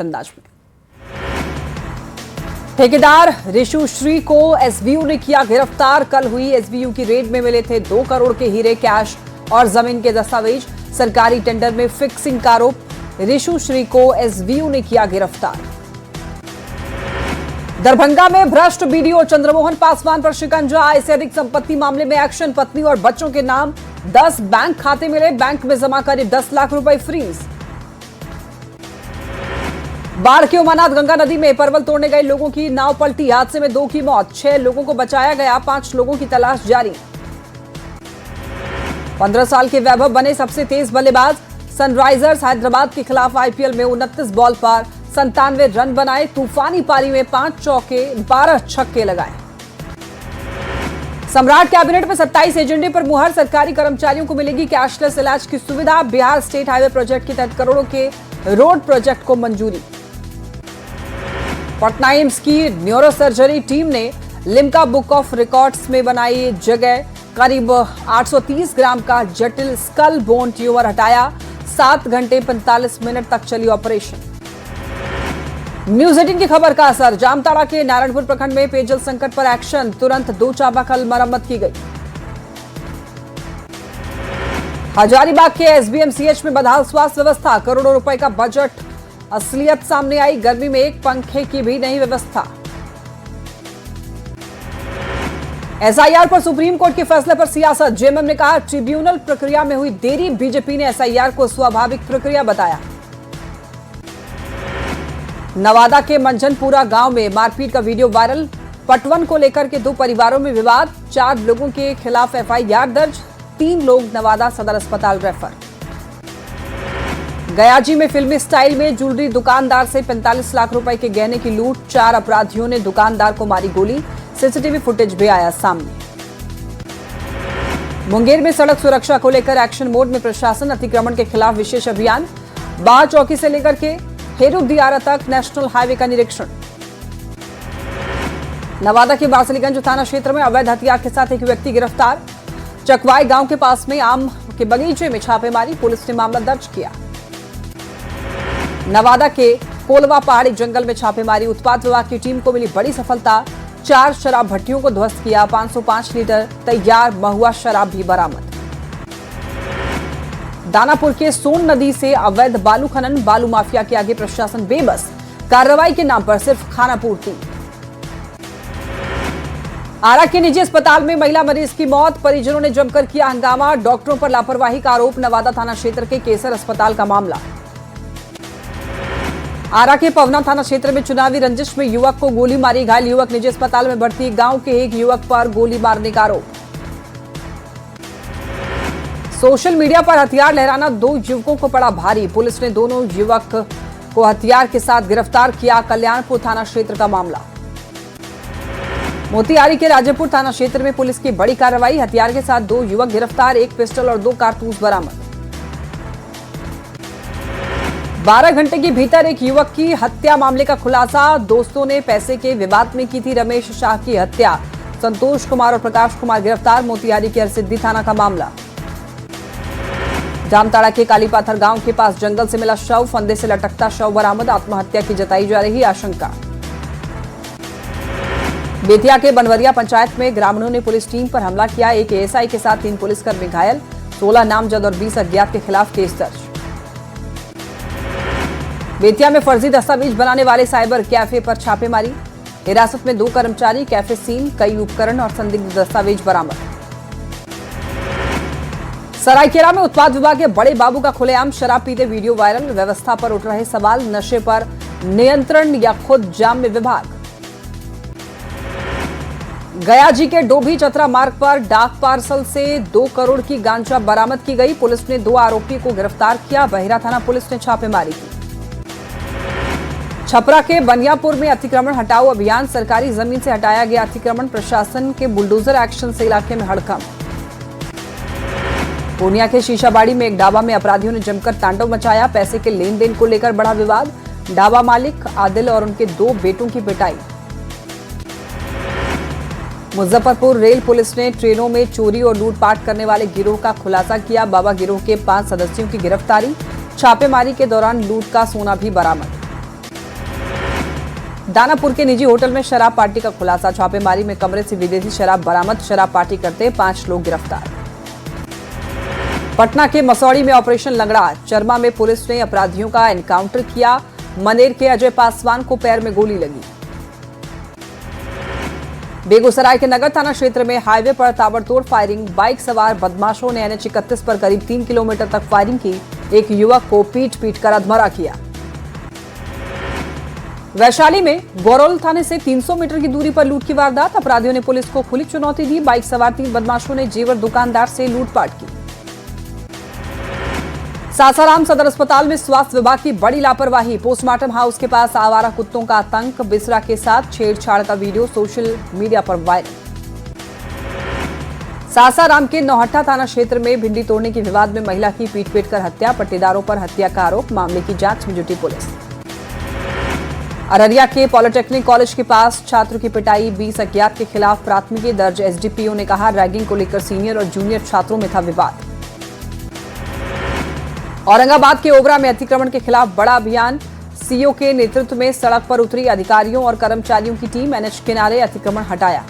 अंदाज में ठेकेदार ऋषु श्री को एसबीयू ने किया गिरफ्तार। कल हुई एसबीयू की रेड में मिले थे 2 करोड़ के हीरे, कैश और जमीन के दस्तावेज। सरकारी टेंडर में फिक्सिंग का आरोप। ऋषु श्री को एसबीयू ने किया गिरफ्तार। दरभंगा में भ्रष्ट बीडीओ चंद्रमोहन पासवान पर शिकंजा। आय से अधिक संपत्ति मामले में एक्शन। पत्नी और बच्चों के नाम 10 बैंक खाते मिले। बैंक में जमा करीब 10 लाख रुपए फ्रीज। बाढ़ के उमानाथ गंगा नदी में परवल तोड़ने गए लोगों की नाव पलटी। हादसे में 2 की मौत, 6 लोगों को बचाया गया। 5 लोगों की तलाश जारी। 15 साल के वैभव बने सबसे तेज बल्लेबाज। सनराइजर्स हैदराबाद के खिलाफ आईपीएल में 29 बॉल पर 97 रन बनाए। तूफानी पारी में 5 चौके 12 छक्के लगाए। सम्राट कैबिनेट में 27 एजेंडे पर मुहर। सरकारी कर्मचारियों को मिलेगी कैशलेस इलाज की सुविधा। बिहार स्टेट हाईवे प्रोजेक्ट के तहत करोड़ों के रोड प्रोजेक्ट को मंजूरी। पटना एम्स की न्यूरोसर्जरी टीम ने लिम्का बुक ऑफ रिकॉर्ड्स में बनाई जगह। करीब 830 ग्राम का जटिल स्कल बोन ट्यूमर हटाया। 7 घंटे 45 मिनट तक चली ऑपरेशन। न्यूज 18 की खबर का असर। जामताड़ा के नारायणपुर प्रखंड में पेयजल संकट पर एक्शन। तुरंत 2 चापाकल मरम्मत की गई। हजारीबाग के एसबीएमसीएच में बदहाल स्वास्थ्य व्यवस्था। करोड़ों रुपए का बजट, असलियत सामने आई। गर्मी में एक पंखे की भी नहीं व्यवस्था। एसआईआर पर सुप्रीम कोर्ट के फैसले पर सियासत। जेएमएम ने कहा ट्रिब्यूनल प्रक्रिया में हुई देरी। बीजेपी ने एसआईआर को स्वाभाविक प्रक्रिया बताया। नवादा के मंझनपुरा गांव में मारपीट का वीडियो वायरल। पटवन को लेकर के 2 परिवारों में विवाद। 4 लोगों के खिलाफ एफआईआर दर्ज। 3 लोग नवादा सदर अस्पताल रेफर। गयाजी में फिल्मी स्टाइल में ज्वेलरी दुकानदार से 45 लाख रुपए के गहने की लूट। 4 अपराधियों ने दुकानदार को मारी गोली। सीसीटीवी फुटेज भी आया सामने। मुंगेर में सड़क सुरक्षा को लेकर एक्शन मोड में प्रशासन। अतिक्रमण के खिलाफ विशेष अभियान। बाह चौकी से लेकर के हेरू दियारा तक नेशनल हाईवे का निरीक्षण। नवादा के बासलीगंज थाना क्षेत्र में अवैध हथियार के साथ एक व्यक्ति गिरफ्तार। चकवाई गांव के पास में आम के बगीचे में छापेमारी। पुलिस ने मामला दर्ज किया। नवादा के कोलवा पहाड़ी जंगल में छापेमारी। उत्पाद विभाग की टीम को मिली बड़ी सफलता। 4 शराब भट्टियों को ध्वस्त किया। 505 लीटर तैयार महुआ शराब भी बरामद। दानापुर के सोन नदी से अवैध बालू खनन। बालू माफिया के आगे प्रशासन बेबस। कार्रवाई के नाम पर सिर्फ खाना पूर्ति। आरा के निजी अस्पताल में महिला मरीज की मौत। परिजनों ने जमकर किया हंगामा। डॉक्टरों पर लापरवाही का आरोप। नवादा थाना क्षेत्र के केसर अस्पताल का मामला। आरा के पवना थाना क्षेत्र में चुनावी रंजिश में युवक को गोली मारी। घायल युवक निजी अस्पताल में भर्ती। गांव के एक युवक पर गोली मारने का आरोप। सोशल मीडिया पर हथियार लहराना 2 युवकों को पड़ा भारी। पुलिस ने दोनों युवक को हथियार के साथ गिरफ्तार किया। कल्याणपुर थाना क्षेत्र का मामला। मोतिहारी के राजेपुर थाना क्षेत्र में पुलिस की बड़ी कार्रवाई। हथियार के साथ 2 युवक गिरफ्तार। 1 पिस्टल और 2 कारतूस बरामद। 12 घंटे के भीतर एक युवक की हत्या मामले का खुलासा। दोस्तों ने पैसे के विवाद में की थी रमेश शाह की हत्या। संतोष कुमार और प्रकाश कुमार गिरफ्तार। मोतिहारी के हरसिद्धि थाना का मामला। जामताड़ा के कालीपाथर गांव के पास जंगल से मिला शव। फंदे से लटकता शव बरामद। आत्महत्या की जताई जा रही आशंका। बेतिया के बनवरिया पंचायत में ग्रामीणों ने पुलिस टीम पर हमला किया। एक एएसआई के साथ 3 पुलिसकर्मी घायल। 16 नामजद और 20 अज्ञात के खिलाफ केस दर्ज। बेतिया में फर्जी दस्तावेज बनाने वाले साइबर कैफे पर छापेमारी। हिरासत में 2 कर्मचारी। Cafe seal. कई उपकरण और संदिग्ध दस्तावेज बरामद। सरायकेला में उत्पाद विभाग के बड़े बाबू का खुलेआम शराब पीते वीडियो वायरल। व्यवस्था पर उठ रहे सवाल। नशे पर नियंत्रण या खुद जाम में विभाग। गयाजी के डोभी चतरा मार्ग पर डाक पार्सल से 2 करोड़ की गांजा बरामद की गई। पुलिस ने 2 आरोपी को गिरफ्तार किया। बहिरा थाना पुलिस ने छापेमारी की। छपरा के बनियापुर में अतिक्रमण हटाओ अभियान। सरकारी जमीन से हटाया गया अतिक्रमण। प्रशासन के बुलडोजर एक्शन से इलाके में हड़कंप। पूर्णिया के शीशाबाड़ी में एक ढाबा में अपराधियों ने जमकर तांडव मचाया। पैसे के लेन देन को लेकर बड़ा विवाद। ढाबा मालिक आदिल और उनके 2 बेटों की पिटाई। मुजफ्फरपुर रेल पुलिस ने ट्रेनों में चोरी और लूटपाट करने वाले गिरोह का खुलासा किया। बाबा गिरोह के 5 सदस्यों की गिरफ्तारी। छापेमारी के दौरान लूट का सोना भी बरामद। दानापुर के निजी होटल में शराब पार्टी का खुलासा। छापेमारी में कमरे से विदेशी शराब बरामद। शराब पार्टी करते 5 लोग गिरफ्तार। पटना के मसौड़ी में ऑपरेशन लंगड़ा। चरमा में पुलिस ने अपराधियों का एनकाउंटर किया। मनेर के अजय पासवान को पैर में गोली लगी। बेगूसराय के नगर थाना क्षेत्र में हाईवे पर ताबड़तोड़ फायरिंग। बाइक सवार बदमाशों ने NH 31 पर करीब 3 किलोमीटर तक फायरिंग की। एक युवक को पीट कर अधमरा किया। वैशाली में गौरोल थाने से 300 मीटर की दूरी पर लूट की वारदात। अपराधियों ने पुलिस को खुली चुनौती दी। बाइक सवार 3 बदमाशों ने जेवर दुकानदार से लूटपाट की। सासाराम सदर अस्पताल में स्वास्थ्य विभाग की बड़ी लापरवाही। पोस्टमार्टम हाउस के पास आवारा कुत्तों का आतंक। बिसरा के साथ छेड़छाड़ का वीडियो सोशल मीडिया पर वायरल। सासाराम के नौहट्टा थाना क्षेत्र में भिंडी तोड़ने के विवाद में महिला की पीट कर हत्या। पट्टेदारों पर हत्या का आरोप। मामले की जांच में जुटी पुलिस। अररिया के पॉलिटेक्निक कॉलेज के पास छात्र की पिटाई। 20 अज्ञात के खिलाफ प्राथमिकी दर्ज। एसडीपीओ ने कहा, रैगिंग को लेकर सीनियर और जूनियर छात्रों में था विवाद। औरंगाबाद के ओबरा में अतिक्रमण के खिलाफ बड़ा अभियान। सीओ के नेतृत्व में सड़क पर उतरी अधिकारियों और कर्मचारियों की टीम। NH किनारे अतिक्रमण हटाया।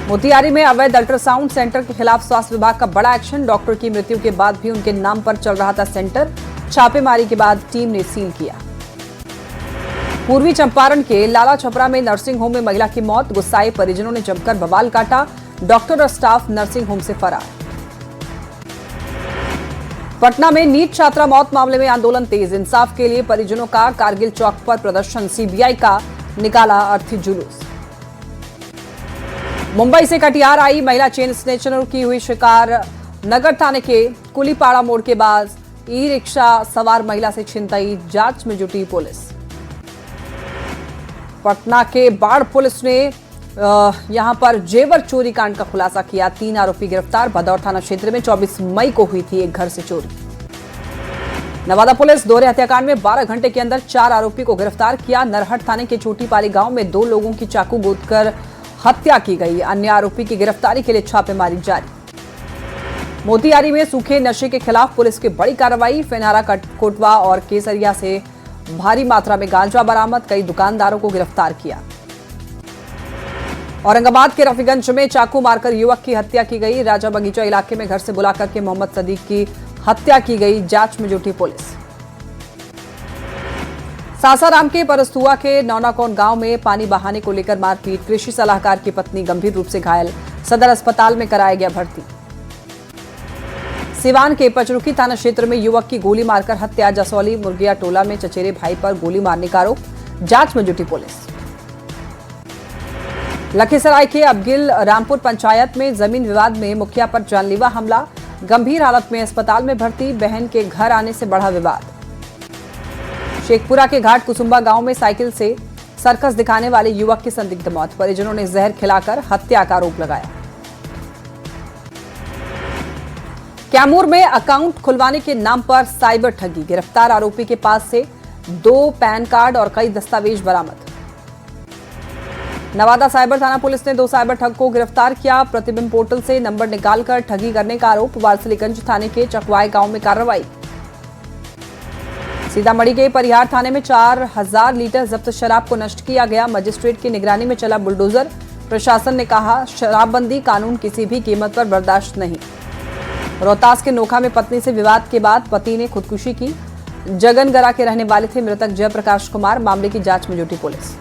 मोतिहारी में अवैध अल्ट्रासाउंड सेंटर के खिलाफ स्वास्थ्य विभाग का बड़ा एक्शन। डॉक्टर की मृत्यु के बाद भी उनके नाम पर चल रहा था सेंटर। छापेमारी के बाद टीम ने सील किया। पूर्वी चंपारण के लाला छपरा में नर्सिंग होम में महिला की मौत। गुस्साए परिजनों ने जमकर बवाल काटा। डॉक्टर और स्टाफ नर्सिंग होम से फरार। पटना में नीट छात्रा मौत मामले में आंदोलन तेज। इंसाफ के लिए परिजनों का कारगिल चौक पर प्रदर्शन। सीबीआई का निकाला अर्थी जुलूस। मुंबई से कटिहार आई महिला चेन स्नेचरों की हुई शिकार। नगर थाने के कुलीपाड़ा मोड़ के पास ई रिक्शा सवार महिला से छिनतई। जांच में जुटी पुलिस। पटना के बाढ़ पुलिस ने यहां पर जेवर चोरी कांड का खुलासा किया। 3 आरोपी गिरफ्तार। भदौर थाना क्षेत्र में 24 मई को हुई थी एक घर से चोरी। नवादा पुलिस दोहरे हत्याकांड में 12 घंटे के अंदर 4 आरोपी को गिरफ्तार किया। नरहट थाने के चोटीपाली गांव में 2 लोगों की चाकू गोदकर हत्या की गई। अन्य आरोपी की गिरफ्तारी के लिए छापेमारी जारी। मोतिहारी में सूखे नशे के खिलाफ पुलिस की बड़ी कार्रवाई। फेनारा कोटवा और केसरिया से भारी मात्रा में गांजा बरामद। कई दुकानदारों को गिरफ्तार किया। औरंगाबाद के रफीगंज में चाकू मारकर युवक की हत्या की गई। राजा बगीचा इलाके में घर से बुलाकर के मोहम्मद सदीक की हत्या की गई। जांच में जुटी पुलिस। सासाराम के परस्तुआ के नौनाकौन गांव में पानी बहाने को लेकर मारपीट। कृषि सलाहकार की पत्नी गंभीर रूप से घायल। सदर अस्पताल में कराया गया भर्ती। सिवान के पचरुखी थाना क्षेत्र में युवक की गोली मारकर हत्या। जसौली मुर्गिया टोला में चचेरे भाई पर गोली मारने का आरोप। जांच में जुटी पुलिस। लखीसराय के अबगिल रामपुर पंचायत में जमीन विवाद में मुखिया पर जानलेवा हमला। गंभीर हालत में अस्पताल में भर्ती। बहन के घर आने से बढ़ा विवाद। शेखपुरा के घाट कुसुम्बा गांव में साइकिल से सर्कस दिखाने वाले युवक की संदिग्ध मौत। परिजनों ने जहर खिलाकर हत्या का आरोप लगाया। कैमूर में अकाउंट खुलवाने के नाम पर साइबर ठगी। गिरफ्तार आरोपी के पास से 2 पैन कार्ड और कई दस्तावेज बरामद। नवादा साइबर थाना पुलिस ने 2 साइबर ठग को गिरफ्तार किया। प्रतिबिंब पोर्टल से नंबर निकालकर ठगी करने का आरोप। वारसलीगंज थाने के चकवाई गांव में कार्रवाई। सीतामढ़ी के परिहार थाने में 4000 लीटर जब्त शराब को नष्ट किया गया। मजिस्ट्रेट की निगरानी में चला बुलडोजर। प्रशासन ने कहा, शराबबंदी कानून किसी भी कीमत पर बर्दाश्त नहीं। रोहतास के नोखा में पत्नी से विवाद के बाद पति ने खुदकुशी की। जगनगरा के रहने वाले थे मृतक जयप्रकाश कुमार। मामले की जांच में जुटी पुलिस।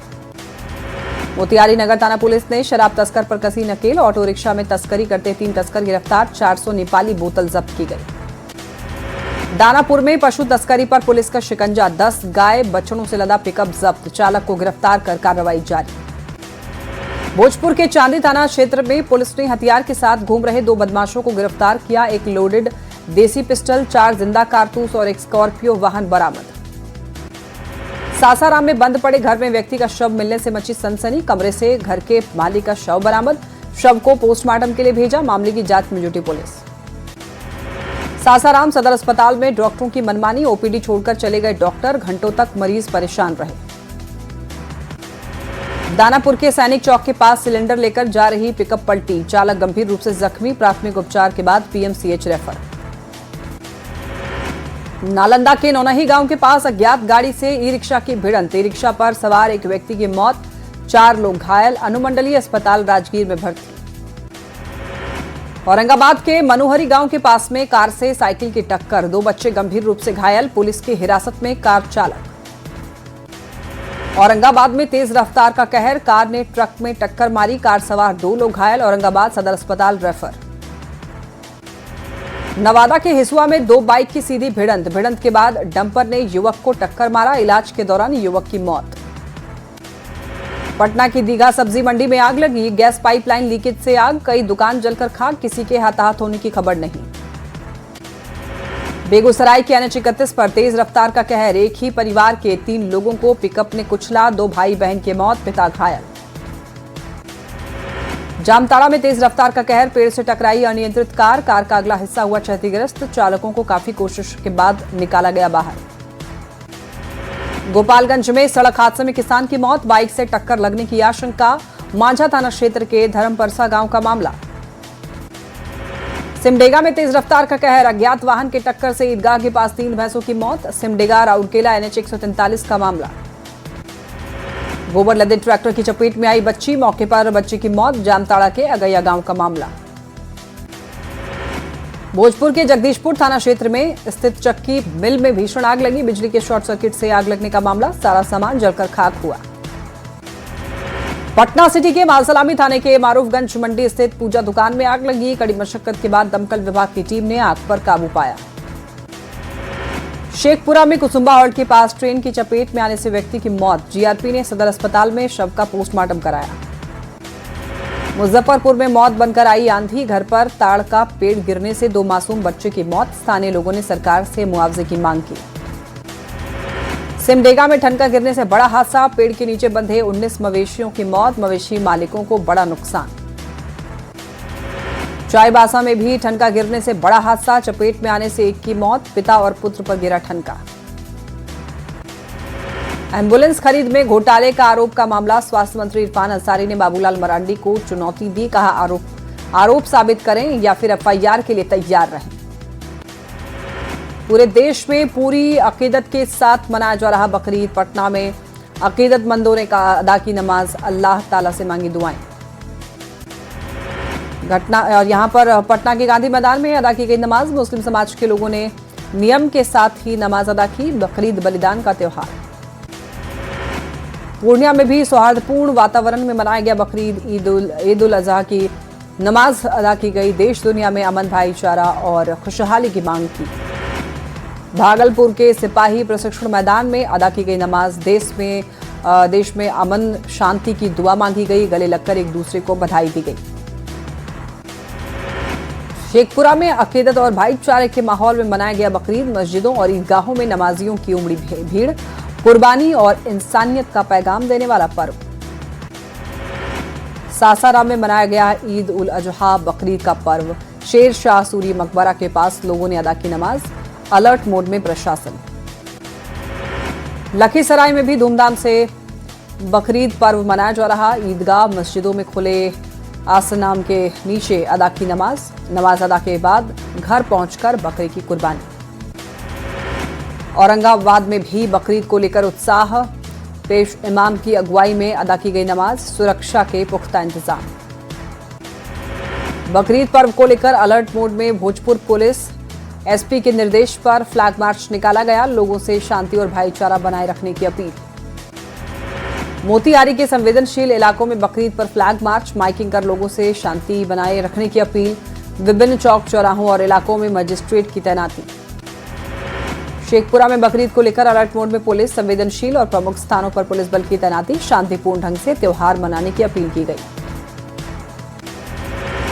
मोतिहारी नगर थाना पुलिस ने शराब तस्कर पर कसी नकेल। ऑटो रिक्शा में तस्करी करते 3 तस्कर गिरफ्तार। 400 नेपाली बोतल जब्त की गई। दानापुर में पशु तस्करी पर पुलिस का शिकंजा। 10 गाय बछड़ों से लदा पिकअप जब्त। चालक को गिरफ्तार कर कार्रवाई जारी। भोजपुर के चांदी थाना क्षेत्र में पुलिस ने हथियार के साथ घूम रहे 2 बदमाशों को गिरफ्तार किया। एक लोडेड देसी पिस्टल, 4 जिंदा कारतूस और एक स्कॉर्पियो वाहन बरामद। सासाराम में बंद पड़े घर में व्यक्ति का शव मिलने से मची सनसनी। कमरे से घर के मालिक का शव बरामद। शव को पोस्टमार्टम के लिए भेजा। मामले की जांच में जुटी पुलिस। सासाराम सदर अस्पताल में डॉक्टरों की मनमानी। ओपीडी छोड़कर चले गए डॉक्टर। घंटों तक मरीज परेशान रहे। दानापुर के सैनिक चौक के पास सिलेंडर लेकर जा रही पिकअप पलटी। चालक गंभीर रूप से जख्मी। प्राथमिक उपचार के बाद पीएमसीएच रेफर। नालंदा के नौनही गांव के पास अज्ञात गाड़ी से ई रिक्शा की भिड़ंत। ई रिक्शा पर सवार एक व्यक्ति की मौत, 4 लोग घायल, अनुमंडलीय अस्पताल राजगीर में भर्ती। औरंगाबाद के मनोहरी गांव के पास में कार से साइकिल की टक्कर, 2 बच्चे गंभीर रूप से घायल, पुलिस की हिरासत में कार चालक। औरंगाबाद में तेज रफ्तार का कहर, कार ने ट्रक में टक्कर मारी, कार सवार 2 लोग घायल, औरंगाबाद सदर अस्पताल रेफर। नवादा के हिसुआ में 2 बाइक की सीधी भिड़ंत के बाद डंपर ने युवक को टक्कर मारा, इलाज के दौरान युवक की मौत। पटना की दीघा सब्जी मंडी में आग लगी, गैस पाइपलाइन लीकेज से आग, कई दुकान जलकर खाक, किसी के हताहत होने की खबर नहीं। बेगूसराय के NH 31 पर तेज रफ्तार का कहर, एक ही परिवार के 3 लोगों को पिकअप ने कुचला, 2 भाई बहन की मौत, पिता घायल। जामताड़ा में तेज रफ्तार का कहर, पेड़ से टकराई अनियंत्रित कार का अगला हिस्सा हुआ क्षतिग्रस्त, चालकों को काफी कोशिश के बाद निकाला गया बाहर। गोपालगंज में सड़क हादसे में किसान की मौत, बाइक से टक्कर लगने की आशंका, मांझा थाना क्षेत्र के धर्मपरसा गांव का मामला। सिमडेगा में तेज रफ्तार का कहर, अज्ञात वाहन की टक्कर से ईदगाह के पास 3 भैंसों की मौत, सिमडेगा राउरकेला NH 143 का मामला। गोबर लदे ट्रैक्टर की चपेट में आई बच्ची, मौके पर बच्ची की मौत, जामताड़ा के अगैया गांव का मामला। भोजपुर के जगदीशपुर थाना क्षेत्र में स्थित चक्की मिल में भीषण आग लगी, बिजली के शॉर्ट सर्किट से आग लगने का मामला, सारा सामान जलकर खाक हुआ। पटना सिटी के मालसलामी थाने के मारूफगंज मंडी स्थित पूजा दुकान में आग लगी, कड़ी मशक्कत के बाद दमकल विभाग की टीम ने आग पर काबू पाया। शेखपुरा में कुसुम्बा हॉल्ट के पास ट्रेन की चपेट में आने से व्यक्ति की मौत, जीआरपी ने सदर अस्पताल में शव का पोस्टमार्टम कराया। मुजफ्फरपुर में मौत बनकर आई आंधी, घर पर ताड़ का पेड़ गिरने से 2 मासूम बच्चे की मौत, स्थानीय लोगों ने सरकार से मुआवजे की मांग की। सिमडेगा में ठनका गिरने से बड़ा हादसा, पेड़ के नीचे बंधे 19 मवेशियों की मौत, मवेशी मालिकों को बड़ा नुकसान। चाईबासा में भी ठनका गिरने से बड़ा हादसा, चपेट में आने से एक की मौत, पिता और पुत्र पर गिरा ठनका। एम्बुलेंस खरीद में घोटाले का आरोप का मामला, स्वास्थ्य मंत्री इरफान अंसारी ने बाबूलाल मरांडी को चुनौती दी, कहा आरोप साबित करें या फिर FIR के लिए तैयार रहें। पूरे देश में पूरी अकीदत के साथ मनाया जा रहा बकरीद, पटना में अकीदतमंदों ने अदा की नमाज, अल्लाह ताला से मांगी दुआएं। यहां पर पटना के गांधी मैदान में अदा की गई नमाज, मुस्लिम समाज के लोगों ने नियम के साथ ही नमाज अदा की, बकरीद बलिदान का त्योहार। पूर्णिया में भी सौहार्दपूर्ण वातावरण में मनाया गया बकरीद, ईद उल अजहा की नमाज अदा की गई, देश दुनिया में अमन, भाईचारा और खुशहाली की मांग की। भागलपुर के सिपाही प्रशिक्षण मैदान में अदा की गई नमाज, देश में अमन शांति की दुआ मांगी गई, गले लगकर एक दूसरे को बधाई दी गई। शेखपुरा में अकीदत और भाईचारे के माहौल में मनाया गया बकरीद, मस्जिदों और ईदगाहों में नमाजियों की उमड़ी भीड़, कुर्बानी और इंसानियत का पैगाम देने वाला पर्व। सासाराम में मनाया गया ईद उल अजहा बकरीद का पर्व, शेर शाह सूरी मकबरा के पास लोगों ने अदा की नमाज, अलर्ट मोड में प्रशासन। लखीसराय में भी धूमधाम से बकरीद पर्व मनाया जा रहा, ईदगाह मस्जिदों में खुले आसनाम के नीचे अदा की नमाज अदा के बाद घर पहुंचकर बकरे की कुर्बानी। औरंगाबाद में भी बकरीद को लेकर उत्साह, पेश इमाम की अगुवाई में अदा की गई नमाज, सुरक्षा के पुख्ता इंतजाम। बकरीद पर्व को लेकर अलर्ट मोड में भोजपुर पुलिस, SP के निर्देश पर फ्लैग मार्च निकाला गया, लोगों से शांति और भाईचारा बनाए रखने की अपील। मोतिहारी के संवेदनशील इलाकों में बकरीद पर फ्लैग मार्च, माइकिंग कर लोगों से शांति बनाए रखने की अपील, विभिन्न चौक चौराहों और इलाकों में मजिस्ट्रेट की तैनाती। शेखपुरा में बकरीद को लेकर अलर्ट मोड में पुलिस, संवेदनशील और प्रमुख स्थानों पर पुलिस बल की तैनाती, शांतिपूर्ण ढंग से त्योहार मनाने की अपील की गई।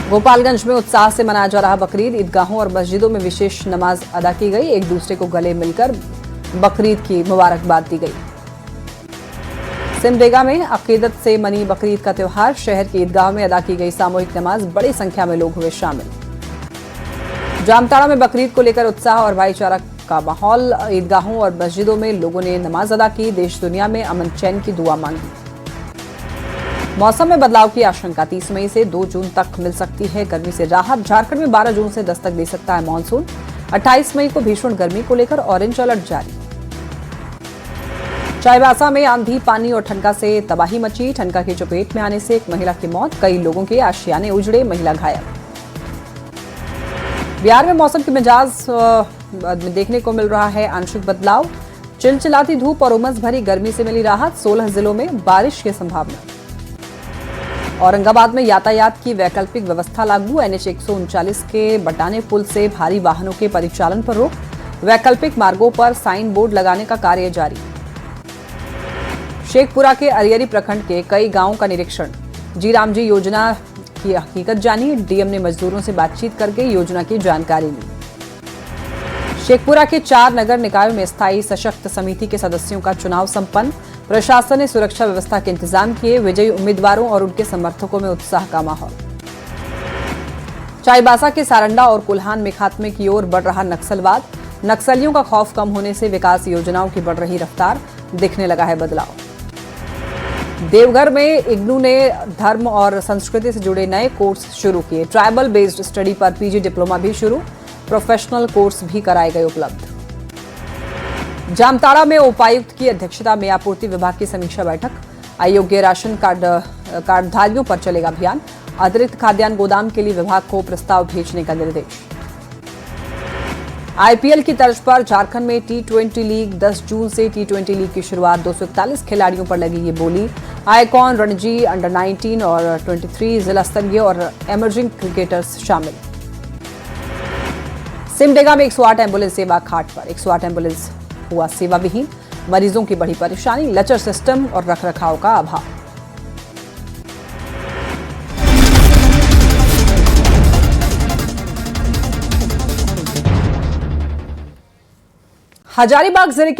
गोपालगंज में उत्साह से मनाया जा रहा बकरीद, ईदगाहों और मस्जिदों में विशेष नमाज अदा की गई, एक दूसरे को गले मिलकर बकरीद की मुबारकबाद दी गई। सिमडेगा में अकीदत से मनी बकरीद का त्योहार, शहर की ईदगाह में अदा की गई सामूहिक नमाज, बड़ी संख्या में लोग हुए शामिल। जामताड़ा में बकरीद को लेकर उत्साह और भाईचारा का माहौल, ईदगाहों और मस्जिदों में लोगों ने नमाज अदा की, देश दुनिया में अमन चैन की दुआ मांगी। मौसम में बदलाव की आशंका, 30 मई से 2 जून तक मिल सकती है गर्मी से राहत, झारखंड में 12 जून से दस्तक दे सकता है मानसून, 28 मई को भीषण गर्मी को लेकर ऑरेंज अलर्ट जारी। चाईबासा में आंधी, पानी और ठनका से तबाही मची। ठनका की चपेट में आने से एक महिला की मौत, कई लोगों के आशियाने उजड़े, महिला घायल। बिहार में मौसम के मिजाज में देखने को मिल रहा है आंशिक बदलाव। चिलचिलाती धूप और उमस भरी गर्मी से मिली राहत। 16 जिलों में बारिश की संभावना। औरंगाबाद में यातायात की वैकल्पिक व्यवस्था लागू। NH 139 के बटाने पुल से भारी वाहनों के परिचालन पर रोक। वैकल्पिक मार्गों पर साइन बोर्ड लगाने का कार्य जारी। शेखपुरा के अरियरी प्रखंड के कई गांवों का निरीक्षण। जी राम जी योजना की हकीकत जानी। डीएम ने मजदूरों से बातचीत करके योजना की जानकारी ली। शेखपुरा के 4 नगर निकायों में स्थायी सशक्त समिति के सदस्यों का चुनाव संपन्न। प्रशासन ने सुरक्षा व्यवस्था के इंतजाम किए। विजयी उम्मीदवारों और उनके समर्थकों में उत्साह का माहौल। चाईबासा के सारंडा और कुल्हान में खात्मे की ओर बढ़ रहा नक्सलवाद। नक्सलियों का खौफ कम होने से विकास योजनाओं की बढ़ रही रफ्तार, दिखने लगा है बदलाव। देवघर में इग्नू ने धर्म और संस्कृति से जुड़े नए कोर्स शुरू किए। ट्राइबल बेस्ड स्टडी पर पीजी डिप्लोमा भी शुरू। प्रोफेशनल कोर्स भी कराए गए उपलब्ध। जामताड़ा में उपायुक्त की अध्यक्षता में आपूर्ति विभाग की समीक्षा बैठक। अयोग्य राशन कार्डधारियों पर चलेगा अभियान। अतिरिक्त खाद्यान्न गोदाम के लिए विभाग को प्रस्ताव भेजने का निर्देश। आईपीएल की तर्ज पर झारखंड में T20 लीग 10 जून से T20 लीग की शुरुआत। 241 खिलाड़ियों पर लगी ये बोली। आइकॉन, रणजी, अंडर 19 और 23 जिला स्तरीय और एमर्जिंग क्रिकेटर्स शामिल। सिमडेगा में 108 एम्बुलेंस सेवा खाट पर। 108 एम्बुलेंस हुआ सेवा विहीन। मरीजों की बड़ी परेशानी, लचर सिस्टम और रखरखाव का अभाव। हजारीबाग जिले के